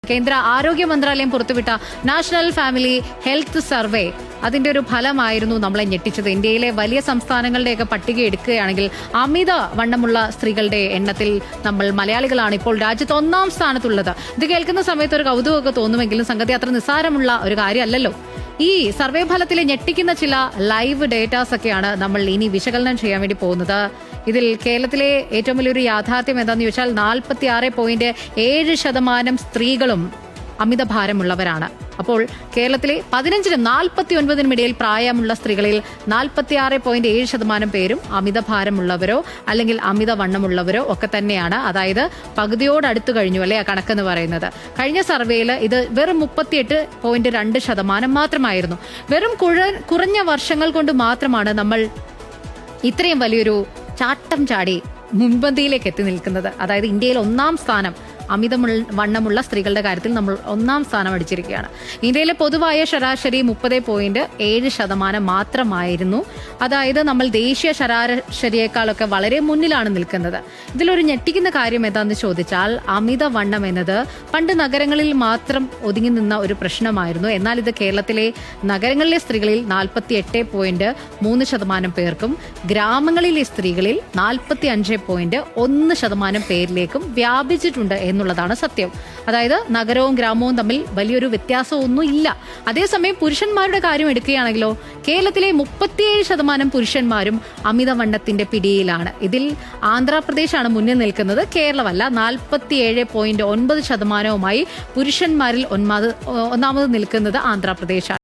കേന്ദ്ര ആരോഗ്യ മന്ത്രാലയം പുറത്തുവിട്ട നാഷണൽ ഫാമിലി ഹെൽത്ത് സർവേ അതിന്റെ ഒരു ഫലമായിരുന്നു നമ്മളെ ഞെട്ടിച്ചത്. ഇന്ത്യയിലെ വലിയ സംസ്ഥാനങ്ങളുടെയൊക്കെ പട്ടിക എടുക്കുകയാണെങ്കിൽ അമിത വണ്ണമുള്ള സ്ത്രീകളുടെ എണ്ണത്തിൽ നമ്മൾ മലയാളികളാണ് ഇപ്പോൾ രാജ്യത്ത് 1ാം സ്ഥാനത്തുള്ളത്. ഇത് കേൾക്കുന്ന സമയത്ത് ഒരു കൗതുകമൊക്കെ തോന്നുമെങ്കിലും സംഗതി അത്ര നിസ്സാരമുള്ള ഒരു കാര്യമല്ലല്ലോ. ഈ സർവേ ഫലത്തിലെ ഞെട്ടിക്കുന്ന ചില ലൈവ് ഡേറ്റാസ് ഒക്കെയാണ് നമ്മൾ ഇനി വിശകലനം ചെയ്യാൻ വേണ്ടി പോകുന്നത്. ഇതിൽ കേരളത്തിലെ ഏറ്റവും വലിയൊരു യാഥാർത്ഥ്യം എന്താണെന്ന് ചോദിച്ചാൽ 46.7% സ്ത്രീകളും അമിതഭാരമുള്ളവരാണ്. അപ്പോൾ കേരളത്തിലെ 15-നും 49-നും ഇടയിൽ പ്രായമുള്ള സ്ത്രീകളിൽ 46.7% പേരും അമിതഭാരമുള്ളവരോ അല്ലെങ്കിൽ അമിതവണ്ണമുള്ളവരോ ഒക്കെ തന്നെയാണ്. അതായത് പകുതിയോടടുത്തു കഴിഞ്ഞു അല്ലെ ആ കണക്കെന്ന് പറയുന്നത്. കഴിഞ്ഞ സർവേയിൽ ഇത് വെറും 38.2% മാത്രമായിരുന്നു. വെറും കുറഞ്ഞ വർഷങ്ങൾ കൊണ്ട് മാത്രമാണ് നമ്മൾ ഇത്രയും വലിയൊരു ചാട്ടം ചാടി മുൻപന്തിയിലേക്ക് എത്തി നിൽക്കുന്നത്. അതായത് ഇന്ത്യയിൽ 1ാം സ്ഥാനം വണ്ണമുള്ള സ്ത്രീകളുടെ കാര്യത്തിൽ നമ്മൾ 1ാം സ്ഥാനം അടിച്ചിരിക്കുകയാണ്. ഇന്ത്യയിലെ പൊതുവായ ശരാശരി 30.7% മാത്രമായിരുന്നു. അതായത് നമ്മൾ ദേശീയ ശരാശരിയേക്കാളൊക്കെ വളരെ മുന്നിലാണ് നിൽക്കുന്നത്. ഇതിലൊരു ഞെട്ടിക്കുന്ന കാര്യം എന്താണെന്ന് ചോദിച്ചാൽ അമിതവണ്ണം എന്നത് പണ്ട് നഗരങ്ങളിൽ മാത്രം ഒതുങ്ങി നിന്ന ഒരു പ്രശ്നമായിരുന്നു. എന്നാൽ ഇത് കേരളത്തിലെ നഗരങ്ങളിലെ സ്ത്രീകളിൽ 48.3% പേർക്കും ഗ്രാമങ്ങളിലെ സ്ത്രീകളിൽ 45.1% പേരിലേക്കും വ്യാപിച്ചിട്ടുണ്ട് എന്നുള്ളതാണ് സത്യം. അതായത് നഗരവും ഗ്രാമവും തമ്മിൽ വലിയൊരു വ്യത്യാസമൊന്നും ഇല്ല. അതേസമയം പുരുഷന്മാരുടെ കാര്യം എടുക്കുകയാണെങ്കിലോ കേരളത്തിലെ 37% പുരുഷന്മാരും അമിതവണ്ണത്തിന്റെ പിടിയിലാണ്. ഇതിൽ ആന്ധ്രാപ്രദേശാണ് മുന്നിൽ നിൽക്കുന്നത്, കേരളമല്ല. 47.9%വുമായി പുരുഷന്മാരിൽ ഒന്നാമത് നിൽക്കുന്നത് ആന്ധ്രാപ്രദേശാണ്.